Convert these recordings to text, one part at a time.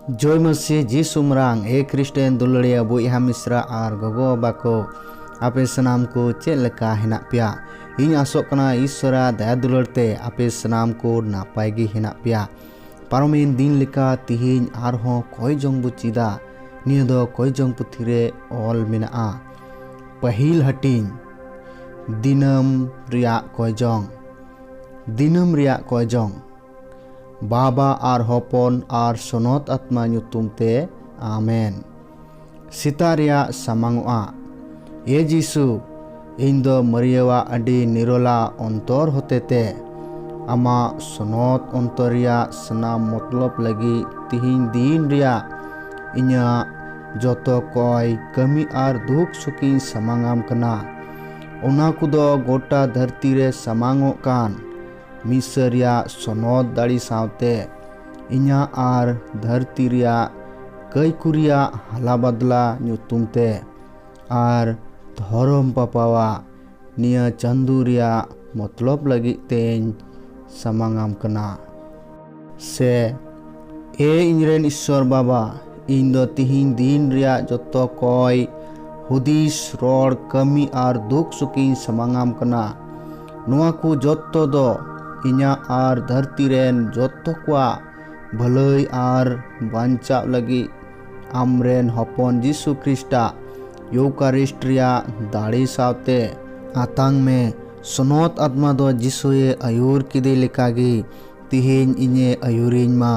जय मसीह जीसु मरांग ए क्रिस्टियन दुलड़िया बुइहा मिश्रा और गगो बाको आपे सनाम को चेक लेका हेना पिया इन आसोक कना ईश्वरा दया दुलड़ते आपे सनाम को नापाय गे हेना पिया पारमिन दिन लेका तिहिन आरहों कोई जंग बुचिदा निया दो कोई जंग पुथिरे ऑल मेनाआ पहिल हटिंग दिनम रिया कोई जंग बाबा और हपन और सोनत आत्मा नुतुमते आमेन सितारिया सामांगआ ए जीसु इन दो मरियवा अडी निरोला अंतर होतेते आमा सोनत अंतरिया सनाम मतलब लगी तिहिन दिन रिया इन्या जोतो कोई कमी और दुख सुखी सामांगाम कना ओना कुदो गोटा धरती रे सामांगो कान मिसरिया सोनत दाड़ी सावते इन्या आर धरती रिया कई कुरिया हाला बदला नुतुमते आर धरम पापावा निया चंदू रिया मतलब लगी तेन सामांगाम कना से ए इंजरेन ईश्वर बाबा इन दो तिहिन दिन रिया जोतो कोई हुदिस रोड कमी और दुख सुखी सामांगाम कना नुआ को जोतो दो इन्या आर धरती रेन जोतो क्वा भलई आर बांचा लगी आमरेन हपन जीसु क्रिस्टा यूकारिस्ट्रिया दाड़ी सावते आतांग में सोनत आत्मा दो जीसुए आयुर किदे लेकागी तिहिन इन्हे आयुरिन मा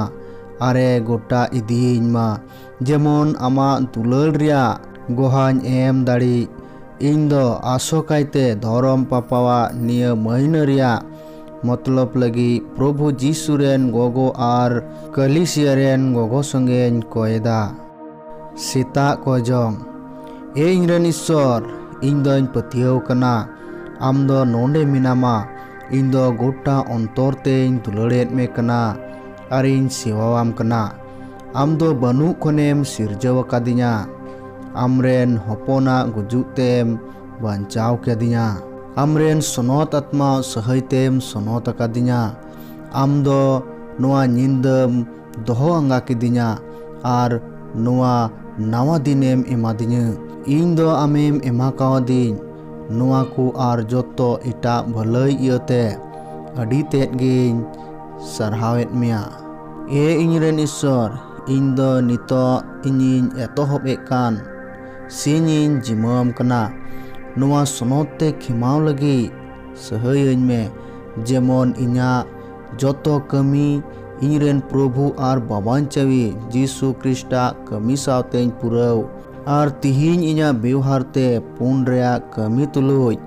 आरे गोटा इदिन मा जेमन आमा दुलल रिया गोहान एम दाड़ी इन दो आसोकाइते धरम पापावा निया महीना रिया मतलब लगी प्रभु जीसु रेन गोगो आर कलिसिया रेन गोगो संगे कोयदा सीता कोजंग ए इंग्रेन ईश्वर इन दो पतियव कना आम दो नोंडे मिनामा इन दो गोटा अंतर तेन दुलड़ेत में कना और इन सेवावाम कना आम दो बनु खनेम सिरजव कादिया आमरेन हपना गुजुतेम बांचाव कदिया आमरेन सोनत आत्मा सहैतेम सोनत अकादिया आम दो नोआ निंदम दोहो अंगा किदिया आर नोआ नावा दिनेम एमादिया इन दो आमेम एमा कावदिन नोआ को आर जोतो इटा भलई इयते अडी तेत गिन सरहावेत मिया ए इंजरेन ईश्वर इन दो नितो इनिन एतोहब एकान सिनिन जिमम कना नोआ सोनते खिमाव लगी सहयन में जेमन इन्या जोतो कमी इनरेन प्रभु और बाबान चवी जीसु क्रिस्टा कमी सावतें पुरव और तिहिन इन्या व्यवहारते पुन रेया कमी तुलुय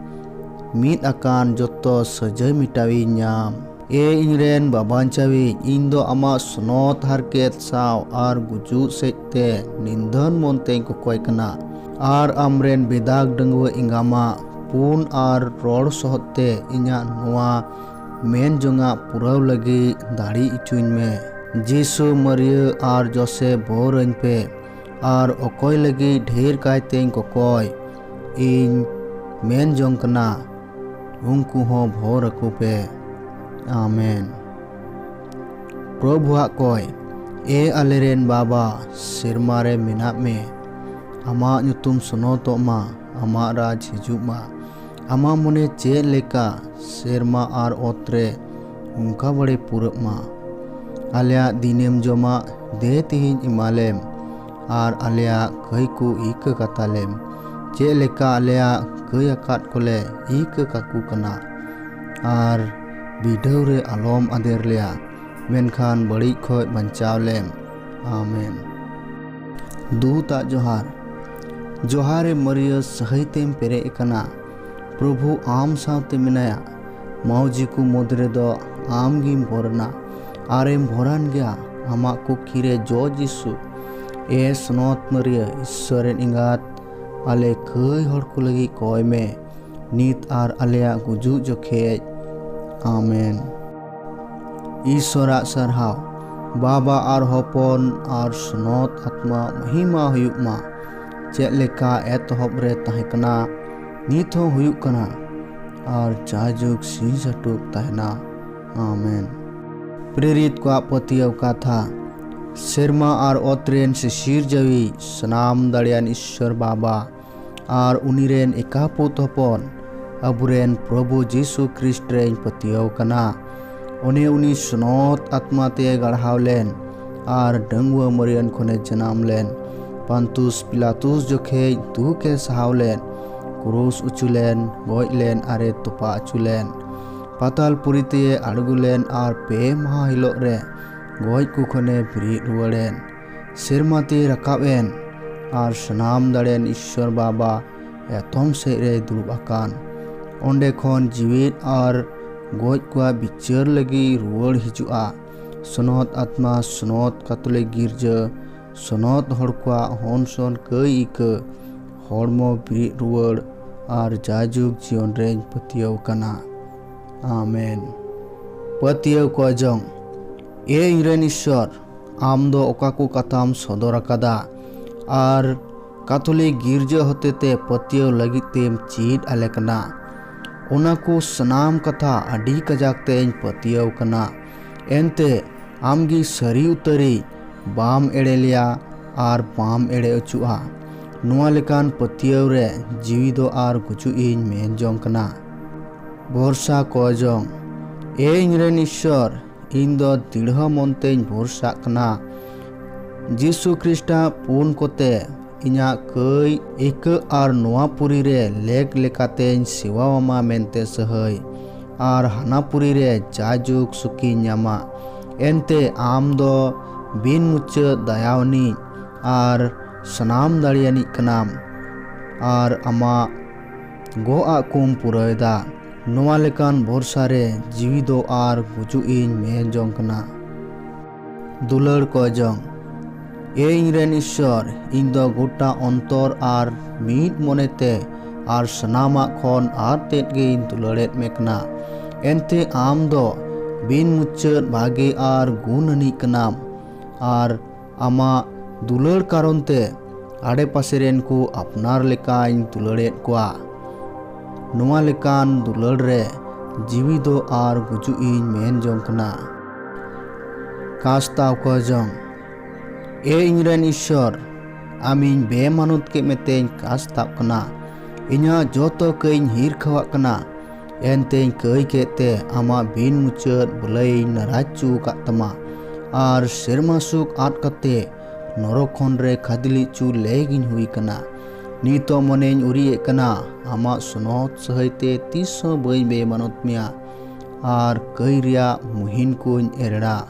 मित आकान जोतो सजय मिटावी न्याम ए इनरेन बाबान चवी इन दो आमा सोनत हारकेत साव और गुजु सेते निंदन मोनते को कोय कना और आमरेन बेदाग डंगुआ इंगामा पुन और रोड सोहते इन्या नुआ मेन जोंगा पुराव लगी दाड़ी इचुइन में जीसु मरिय और जोसे बोरन पे और ओकोय लगी ढेर कायते को कोय इन मेन जोंग कना उनको हो भोर रखु पे आमेन प्रभुआ कोय ए अलेरेन बाबा सिरमारे मिना में आमा नुतुम सोनतो मा आमा राज हिजुमा आमा मने चे लेका सेरमा और ओत्रे उनका बड़े पुरब मा आलिया दिनेम जमा दे तिहिन इमालेम और आलिया कई को इक कतालेम चे लेका आलिया कई अकाट कोले इक काकू कना और बिडव रे आलम आदेर लिया मेनखान बड़ी खोय बंचावलेम आमेन दूता जोहारे मरिय सहैतेम पेरे कना प्रभु आम सावते मिनाया मौजी को मुद्रे दो आम गिम भरना आरेम भरान गया आमा को खीरे जो जीसु ए सोनत मरिय ईश्वरेन इंगात आले कई हर को लगी कोय में नीत आर आलेया गुजु जोखे आमेन ईश्वरा सरहाव बाबा और हपन और सोनत आत्मा महिमा हुयुक मा चेक लेका एतहब रे तहकना नित हो हुयुक कना और जाजुक सी सटुक तहना आमेन प्रेरित को पतियव कथा सेरमा और ओतरेन सिसिर जवी सनाम दाड़ियान ईश्वर बाबा और उनीरेन एकापुत हपन अबुरेन प्रभु जीशु ख्रिस्ट रेन पतियाव कना उन्हें उनी सुनोत आत्मा ते गढ़ाव लेन और डंगुआ मरियन खोने जनाम लेन पंतुस पिलातुस जोखे दुखे सहाव लेन क्रूस उचुलेन गोज लेन आरे तुपा अचुलेन पाताल पुरीते आड़गुलेन और पे महा हिलोग रे गोज को खोने बिरी रुवाड़ेन सेरमाते रकाबेन और सनाम दाड़ेन ईश्वर बाबा एतम से रे दुरुब आकान ओंडे खोन जीवित और गोज को बिचार लगी रुवाड़ हिजुआ सनत आत्मा सनत कैथोलिक गिरजा सनत हड़को हनसन कई इक हड़मो बिरी रुवाड़ और जाजुग जीवन रेन पतियाव कना आमेन। पतियाव को जंग ए इरेन ईश्वर आम दो ओका को कथाम सदर अकादा और कैथोलिक गिरजा होतेते पतियाव लगित तेम चीड आले कना ओना को सनाम कथा अडी कजाक तें पतियाव कना एनते आमगी सरी उतरी बाम एड़े लिया और बाम एड़े अचुआ नुआ लेकान पतियाव रे जीवी दो और गुचु इन मेन जोंग कना भरोसा को जोंग ए इरेन ईश्वर इन दो दृढ़ मनते भरोसा कना जीसु ख्रिस्टा पुन कोते इना कई एक और नुआ पुरी रे लेक लेकाते सेवामा मेनते सहय और हानापुरी रे जाजुक सुकी न्यामा एनते आम दो बिन मुच्चा दयावनी और सनाम दाड़ियानी कनाम और आमा गो आकुम पुरयदा नोआ लेकान भरोसा रे जीवी दो और गुजु इन मेन जोंग कना दुलड़ को जोंग ए इरेन ईश्वर इन दो गोटा अंतर और मीट मोनेते और सनामा खोन और तेटगे इन दुलड़ेत मेकना एनते आम दो बिन मुच्चर भागे और गुणनी कनाम और आमा दुलड़ कारणते आड़े पासेरेन को अपनार लेका इन दुलड़ेत कोआ नुआ लेकान दुलड़ रे जीवी दो और गुजु इन मेन जोंग कना कास्ताव को जोंग ए इरेन ईश्वर आमिन बेमानुत के मेतें कास्ताव कना इना जोतो कईं हिर खवा कना एनते कई केते आमा बिन मुचाद बुलाई नाराजू कातमा और सेरमा सुक आट कते नरखन रे खादिली चू लेगिन हुई कना नीतो मनें उरी कना आमा सुनोत सहते तीसो बई बेमानुत मिया और कई रिया मुहिन कुन एरड़ा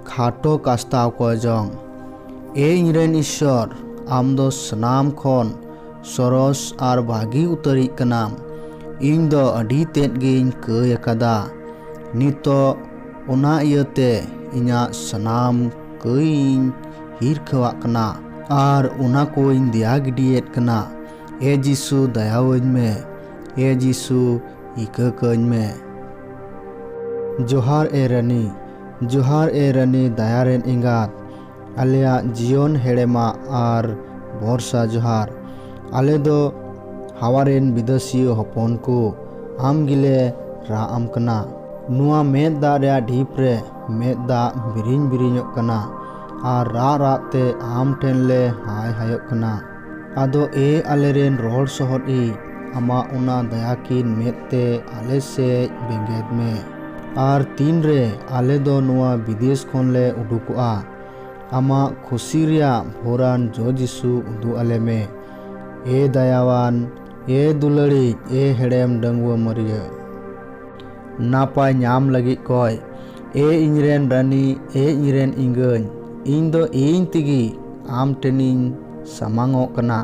खाटो कास्ताव को जोंग ए इरेन ईश्वर आम दो सनाम खन सरस और भागी उतरी कनाम इन दो अडी तेटगिन कई अकादा नितो ओना इयते इना सनाम कई हिर खवा कना और ओना को इन दिया गिडियेत कना ए जीसु दयावज में ए जीसु इककन में जोहार ए रानी दयारेन इंगात आलिया जीवन हेड़ेमा और भरोसा जोहार आले दो हावारेन विदेशियो हपन को आम गिले रा आम कना नुआ मेद दा रे ढीप रे मेद दा बिरिन बिरिनोक कना और रा राते आम ठेन ले हाय हायोक कना आदो ए आलेरेन रोहड़ सोहर ई आमा उना दयाकिन मेदते आले से बेंगेद में और तीन रे आले दो नुआ विदेश खन ले उडुकुआ आमा खुशी रिया भोरान जो जीसु उदु आले में ए दयावान ए दुलड़ी ए हेड़ेम डंगुआ मरिया नापाय नाम लगी कोय ए इरेन रानी ए इरेन इंगन इन दो इन तिगी आम टेनिन सामांगो कना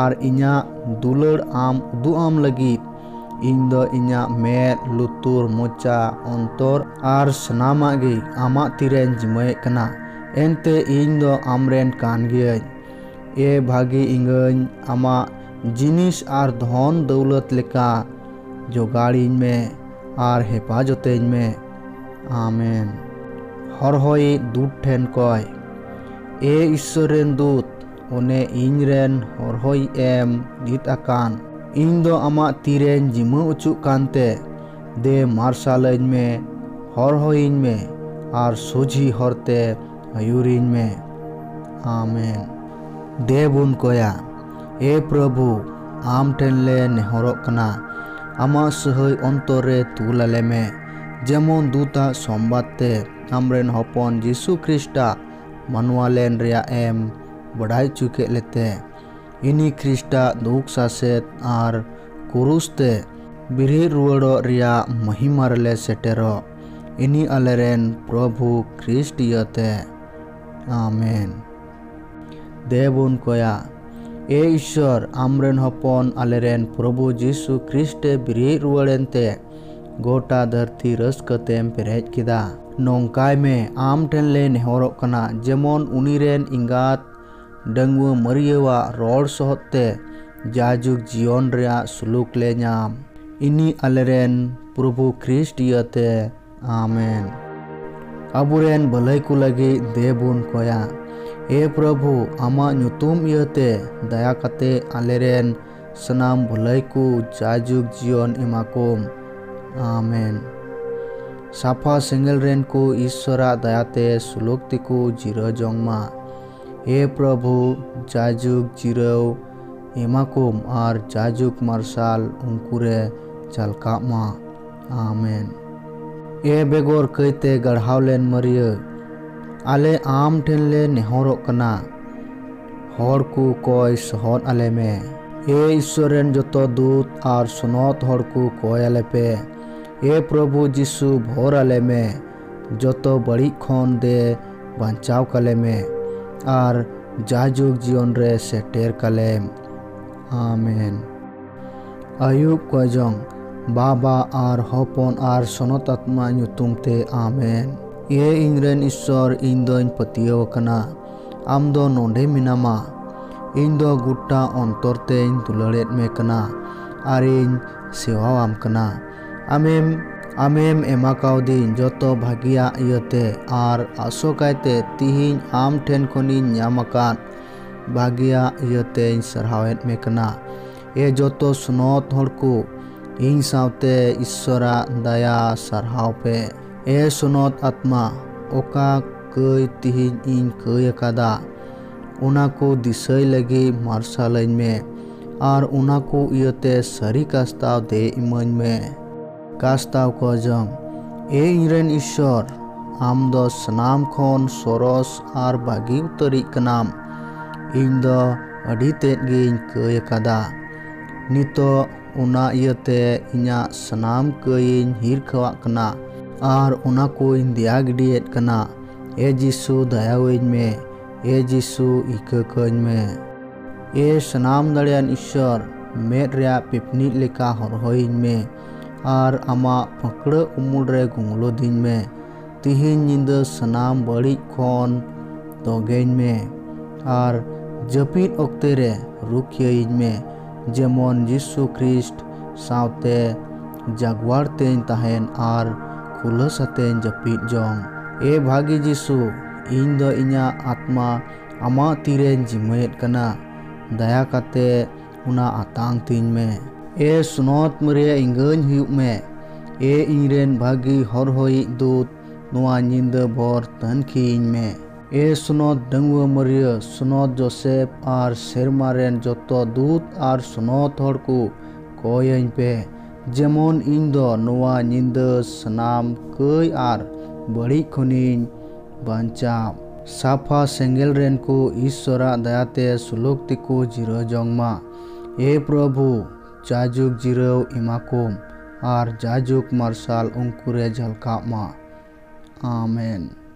और इना दुलड़ आम उदु आम लगी इन दो इना मेद लुतुर मोचा अंतर और सनामा गी आमा तिरेन जिमय कना एनते इन दो आमरेन कान गिय ए भागी इंगन आमा जिनिस और धन दौलत लेका जोगाड़ीन में और हेफाजतें में आमेन हर होई दूत ठेन कोय ए ईश्वरेन दूत ओने इनरेन हर होई एम दित आकान इन दो आमा तीरेन जिमा उचु कानते दे मार्शालन में हर होइन में और सोझी हरते ᱟᱹᱭᱩᱨᱤᱧ ᱢᱮ᱾ ᱟᱢᱮᱱ᱾ ᱫᱮ ᱵᱚᱱ ᱠᱚᱭᱟ᱾ ᱮ ᱯᱨᱚᱵᱷᱩ, ᱟᱢ ᱴᱷᱮᱱ ᱞᱮ ᱱᱮᱦᱚᱨᱚᱜ ᱠᱟᱱᱟ, ᱟᱢᱟᱜ ᱥᱟᱹᱦᱟᱹᱭ ᱚᱱᱛᱚᱨ ᱨᱮ ᱛᱩᱞ ᱟᱞᱮ ᱢᱮ, ᱡᱮᱢᱚᱱ ᱫᱩᱛᱟᱜ ᱥᱚᱢᱵᱟᱫ ᱛᱮ ᱟᱢᱨᱮᱱ ᱦᱚᱯᱚᱱ ᱡᱤᱥᱩ ᱠᱷᱨᱤᱥᱴᱟᱜ ᱢᱟᱱᱣᱟ ᱞᱮᱱ ᱨᱮᱭᱟᱜ ᱮᱢ ᱵᱟᱰᱟᱭ ᱦᱚᱪᱚ ᱠᱮᱫ ᱞᱮᱛᱮ, ᱤᱱᱤ ᱠᱷᱨᱤᱥᱴᱟᱜ ᱫᱩᱠ ᱥᱟᱥᱮᱛ ᱟᱨ ᱠᱩᱨᱩᱥ ᱛᱮ ᱵᱤᱨᱤᱫ ᱨᱩᱣᱟᱹᱲᱚᱜ ᱨᱮᱭᱟᱜ ᱢᱚᱦᱤᱢᱟ ᱨᱮᱞᱮ ᱥᱮᱴᱮᱨᱚᱜ, ᱤᱱᱤ ᱟᱞᱮᱨᱮᱱ ᱯᱨᱚᱵᱷᱩ ᱠᱷᱨᱤᱥᱴ ᱤᱭᱟᱹᱛᱮ᱾ ᱟᱢᱮᱱ᱾ ᱫᱮ ᱵᱚᱱ ᱠᱚᱭᱟ᱾ ᱮ ᱤᱥᱥᱚᱨ, ᱟᱢᱨᱮᱱ ᱦᱚᱯᱚᱱ ᱟᱞᱮᱨᱮᱱ ᱯᱨᱚᱵᱷᱩ ᱡᱤᱥᱩ ᱠᱷᱨᱤᱥᱴᱮ ᱵᱤᱨᱤᱫ ᱨᱩᱣᱟᱹᱲᱮᱱᱛᱮ ᱜᱚᱴᱟ ᱫᱷᱟᱹᱨᱛᱤ ᱨᱟᱹᱥᱠᱟᱹ ᱛᱮᱢ ᱯᱮᱨᱮᱡ ᱠᱮᱫᱟ᱾ ᱱᱚᱝᱠᱟᱭ ᱢᱮ, ᱟᱢ ᱴᱷᱮᱱ ᱞᱮ ᱱᱮᱦᱚᱨᱚᱜ ᱠᱟᱱᱟ, ᱡᱮᱢᱚᱱ ᱩᱱᱤᱨᱮᱱ ᱮᱸᱜᱟᱛ ᱰᱟᱺᱜᱩᱣᱟᱹ ᱢᱟᱹᱨᱤᱭᱟᱹᱣᱟᱜ ᱨᱚᱲ ᱥᱚᱦᱚᱫ ᱛᱮ ᱡᱟᱭᱡᱩᱜᱽ ᱡᱤᱭᱚᱱ ᱨᱮᱭᱟᱜ ᱥᱩᱞᱩᱠ ᱞᱮ ᱧᱟᱢ, ᱤᱱᱤ ᱟᱞᱮᱨᱮᱱ ᱯᱨᱚᱵᱷᱩ ᱠᱷᱨᱤᱥᱴ ᱤᱭᱟᱹᱛᱮ᱾ ᱟᱢᱮᱱ᱾ ᱟᱵᱚᱨᱮᱱ ᱵᱷᱟᱹᱞᱟᱹᱭ ᱠᱚ ᱞᱟᱹᱜᱤᱫ ᱫᱮ ᱵᱚᱱ ᱠᱚᱭᱟ᱾ ᱮ ᱯᱨᱚᱵᱷᱩ, ᱟᱢᱟᱜ ᱧᱩᱛᱩᱢ ᱤᱭᱟᱹᱛᱮ ᱫᱟᱭᱟ ᱠᱟᱛᱮ ᱟᱞᱮᱨᱮᱱ ᱥᱟᱱᱟᱢ ᱵᱷᱟᱹᱞᱟᱹᱭ ᱠᱚ ᱡᱟᱭᱡᱩᱜᱽ ᱡᱤᱭᱚᱱ ᱮᱢᱟᱠᱚᱢ᱾ ᱟᱢᱮᱱ᱾ ᱥᱟᱯᱷᱟ ᱥᱮᱸᱜᱮᱞ ᱨᱮᱱ ᱠᱚ ᱤᱥᱥᱚᱨᱟᱜ ᱫᱟᱭᱟᱛᱮ ᱥᱩᱞᱩᱠ ᱛᱮᱠᱚ ᱡᱤᱨᱟᱹᱣ ᱡᱚᱝ ᱢᱟ᱾ ᱮ ᱯᱨᱚᱵᱷᱩ, ᱡᱟᱭᱡᱩᱜᱽ ᱡᱤᱨᱟᱹᱣ ᱮᱢᱟᱠᱚᱢ ᱟᱨ ᱡᱟᱭᱡᱩᱜᱽ ᱢᱟᱨᱥᱟᱞ ᱩᱱᱠᱩᱨᱮ ᱡᱷᱟᱞᱠᱟᱜ ᱢᱟ᱾ ᱟᱢᱮᱱ᱾ ᱮ ᱵᱮᱜᱚᱨ ᱠᱟᱹᱭᱛᱮ ᱜᱟᱲᱦᱟᱣ ᱞᱮᱱ ᱢᱟᱹᱨᱤᱭᱟᱹ, ᱟᱞᱮ ᱟᱢ ᱴᱷᱮᱱ ᱞᱮ ᱱᱮᱦᱚᱨᱚᱜ ᱠᱟᱱᱟ, ᱦᱚᱲ ko ᱠᱚᱭ ᱥᱚᱦᱚᱫ ᱟᱞᱮ ᱢᱮ᱾ ᱮ ᱤᱥᱥᱚᱨ ᱨᱮᱱ ᱡᱚᱛᱚ ᱫᱩᱛ ᱟᱨ ᱥᱚᱱᱚᱛ ᱦᱚᱲ ko ᱠᱚᱭ ᱟᱞᱮ ᱯᱮ᱾ ᱮ ᱯᱨᱚᱵᱷᱩ ᱡᱤᱥᱩ, ᱵᱷᱚᱨ ᱟᱞᱮ ᱢᱮ, ᱡᱚᱛᱚ ᱵᱟᱹᱲᱤᱡ ᱠᱷᱚᱱ ᱫᱮ ᱵᱟᱧᱪᱟᱣ ᱠᱟᱞᱮ ᱢᱮ ᱟᱨ ᱡᱟᱭᱡᱩᱜᱽ ᱡᱤᱭᱚᱱ ᱨᱮ ᱥᱮᱴᱮᱨ ᱠᱟᱞᱮᱢ᱾ ᱟᱢᱮᱱ᱾ ᱟᱹᱭᱩᱵ ᱠᱚᱭᱡᱚᱝ᱾ ᱵᱟᱵᱟ ᱟᱨ ᱦᱚᱯᱚᱱ ᱟᱨ ᱥᱚᱱᱚᱛ ᱟᱛᱢᱟ ᱧᱩᱛᱩᱢ ᱛᱮ᱾ ᱟᱢᱮᱱ᱾ ᱮ ᱤᱧᱨᱮᱱ ᱤᱥᱥᱚᱨ, ᱤᱧ ᱫᱚᱧ ᱯᱟᱹᱛᱭᱟᱹᱣ ᱟᱠᱟᱱᱟ ᱟᱢ ᱫᱚ ᱱᱚᱰᱮ ᱢᱮᱱᱟᱢᱟ᱾ ᱤᱧ ᱫᱚ ᱜᱚᱴᱟ ᱚᱱᱛᱚᱨ ᱛᱮᱧ ᱫᱩᱞᱟᱹᱲᱮᱫ ᱢᱮ ᱠᱟᱱᱟ ᱟᱨᱤᱧ ᱥᱮᱣᱟᱣᱟᱢ ᱠᱟᱱᱟ᱾ ᱟᱢᱮᱢ ᱮᱢᱟ ᱠᱟᱣᱫᱤᱧ ᱡᱚᱛᱚ ᱵᱷᱟᱹᱜᱤᱭᱟᱜ ᱤᱭᱟᱹᱛᱮ ᱟᱨ ᱟᱥᱚᱠᱟᱭᱛᱮ ᱛᱤᱦᱤᱧ ᱟᱢ ᱴᱷᱮᱱ ᱠᱷᱚᱱᱤᱧ ᱧᱟᱢ ᱟᱠᱟᱫ ᱵᱷᱟᱹᱜᱤᱭᱟᱜ ᱤᱭᱟᱹᱛᱮᱧ ᱥᱟᱨᱦᱟᱣᱮᱫ ᱢᱮ ᱠᱟᱱᱟ᱾ ᱮ ᱡᱚᱛᱚ ᱥᱚᱱᱚᱛ ᱦᱚᱲ ko, ᱤᱧ ᱥᱟᱶᱛᱮ ᱤᱥᱥᱚᱨᱟᱜ ᱫᱟᱭᱟ ᱥᱟᱨᱦᱟᱣ ᱯᱮ᱾ ᱮ ᱥᱚᱱᱚᱛ ᱟᱛᱢᱟ, ᱚᱠᱟ ᱠᱟᱹᱭ ᱛᱤᱦᱤᱧ ᱤᱧ ᱠᱟᱹᱭ ᱟᱠᱟᱫᱟ, ᱚᱱᱟ ko ᱫᱤᱥᱟᱹᱭ ᱞᱟᱹᱜᱤᱫ ᱢᱟᱨᱥᱟᱞᱟᱹᱧ ᱢᱮ ᱟᱨ ᱚᱱᱟ ko ᱤᱭᱟᱹᱛᱮ ᱥᱟᱹᱨᱤ ᱠᱟᱥᱛᱟᱣ ᱫᱮ ᱤᱢᱟᱹᱧ ᱢᱮ᱾ ᱠᱟᱥᱛᱟᱣ ᱠᱚᱡᱚᱝ᱾ ᱮ ᱤᱧᱨᱮᱱ ᱤᱥᱥᱚᱨ, ᱟᱢ ᱫᱚ ᱥᱟᱱᱟᱢ ᱠᱷᱚᱱ ᱥᱚᱨᱚᱥ ᱟᱨ ᱵᱷᱟᱹᱜᱤ ᱩᱛᱟᱹᱨᱤᱡ ᱠᱟᱱᱟᱢ᱾ ᱤᱧ ᱫᱚ ᱟᱹᱰᱤ ᱛᱮᱫ ᱜᱤᱧ ᱠᱟᱹᱭ ᱟᱠᱟᱫᱟ᱾ ᱱᱤᱛᱚᱜ ᱚᱱᱟ ᱤᱭᱟᱹᱛᱮ ᱤᱧᱟᱹᱜ ᱥᱟᱱᱟᱢ ᱠᱟᱹᱭᱤᱧ ᱦᱤᱨᱠᱷᱟᱹᱣᱟᱜ ᱠᱟᱱᱟ ᱟᱨ ᱚᱱᱟ koᱧ ᱫᱮᱭᱟ ᱜᱤᱰᱤᱭᱮᱫ ᱠᱟᱱᱟ᱾ ᱮ ᱡᱤᱥᱩ, ᱫᱟᱭᱟᱣᱟᱹᱧ ᱢᱮ᱾ ᱮ ᱡᱤᱥᱩ, ᱤᱠᱟᱹ ᱠᱟᱹᱧ ᱢᱮ᱾ ᱮ ᱥᱟᱱᱟᱢ ᱫᱟᱲᱮᱭᱟᱱ ᱤᱥᱥᱚᱨ, ᱢᱮᱫ ᱨᱮᱭᱟᱜ ᱯᱤᱯᱱᱤᱡ ᱞᱮᱠᱟ ᱦᱚᱨᱦᱚᱭᱤᱧ ᱢᱮ ᱟᱨ ᱟᱢᱟᱜ ᱯᱷᱟᱸᱠᱲᱟᱹ ᱩᱢᱩᱞ ᱨᱮ ᱜᱩᱝᱞᱳᱫᱤᱧ ᱢᱮ᱾ ᱛᱤᱦᱤᱧ ᱧᱤᱫᱟᱹ ᱥᱟᱱᱟम ᱵᱟᱹᱲᱤᱡ ᱠᱷᱚᱱ ᱛᱚᱜᱮᱧ ᱢᱮ ᱟᱨ ᱡᱟᱹᱯᱤᱫ ᱚᱠᱛᱮ ᱨᱮ ᱨᱩᱠᱷᱤᱭᱟᱹᱧ ᱢᱮ, ᱡᱮᱢᱚᱱ ᱡᱤᱥᱩ ᱠᱷᱨᱤᱥᱴ ᱥᱟᱶᱛᱮ ᱡᱟᱜᱣᱟᱨ ᱛᱮᱧ ᱛᱟᱦᱮᱱ ᱟᱨ ᱠᱷᱩᱞᱟᱹᱥ ᱟᱛᱮᱧ ᱡᱟᱹᱯᱤᱫ ᱡᱚᱝ᱾ ᱮ ᱵᱷᱟᱹᱜᱤ ᱡᱤᱥᱩ, ᱤᱧ ᱫᱚ ᱤᱧᱟᱹᱜ ᱟᱛᱢᱟ ᱟᱢᱟᱜ ᱛᱤᱨᱮᱧ ᱡᱤᱢᱟᱹᱭᱮᱫ ᱠᱟᱱᱟ, ᱫᱟᱭᱟ ᱠᱟᱛᱮ ᱚᱱᱟ ᱟᱛᱟᱝ ᱛᱤᱧ ᱢᱮ᱾ ᱮ ᱥᱚᱱᱚᱛ ᱢᱟᱹᱨᱤᱭᱟᱹ ᱮᱸᱜᱟᱧ ᱦᱩᱭᱩᱜ ᱢᱮ᱾ ᱮ ᱤᱧᱨᱮᱱ ᱵᱷᱟᱹᱜᱤ ᱦᱚᱨᱦᱚᱭᱤᱡ ᱫᱩᱛ, ᱱᱚᱣᱟ ᱧᱤᱫᱟᱹ ᱵᱷᱳᱨ ᱛᱟᱹᱱᱠᱷᱤᱭᱤᱧ ᱢᱮ᱾ ᱮ ᱥᱚᱱᱚᱛ ᱰᱟᱺᱜᱩᱣᱟᱹ ᱢᱟᱹᱨᱤᱭᱟᱹ, ᱥᱚᱱᱚᱛ ᱡᱳᱥᱮᱯ ᱟᱨ ᱥᱮᱨᱢᱟ ᱨᱮᱱ ᱡᱚᱛᱚ ᱫᱩᱛ ᱟᱨ ᱥᱚᱱᱚᱛ ᱦᱚᱲ ko ᱠᱚᱭᱟᱹᱧ ᱯᱮ, ᱡᱮᱢᱚᱱ ᱤᱧ ᱫᱚ ᱱᱚᱣᱟ ᱧᱤᱫᱟᱹ ᱥᱟᱱᱟᱢ ᱠᱟᱹᱭ ᱟᱨ ᱵᱟᱹᱲᱤᱡ ᱠᱷᱚᱱᱤᱧ ᱵᱟᱧᱪᱟᱣ᱾ ᱥᱟᱯᱷᱟ ᱥᱮᱸᱜᱮᱞ ᱨᱮᱱ ko ᱤᱥᱥᱚᱨᱟᱜ ᱫᱟᱭᱟᱛᱮ ᱥᱩᱞᱩᱠ ᱛᱮᱠᱚ ᱡᱤᱨᱟᱹᱣ ᱡᱚᱝ ᱢᱟ᱾ ᱮ ᱯᱨᱚᱵᱷᱩ, ᱡᱟᱭᱡᱩᱜᱽ ᱡᱤᱨᱟᱹᱣ ᱮᱢᱟᱠᱚᱢ ᱟᱨ ᱡᱟᱭᱡᱩᱜᱽ ᱢᱟᱨᱥᱟᱞ ᱩᱱᱠᱩᱨᱮ ᱡᱷᱟᱞᱠᱟᱜ ᱢᱟ᱾ ᱟᱢᱮᱱ।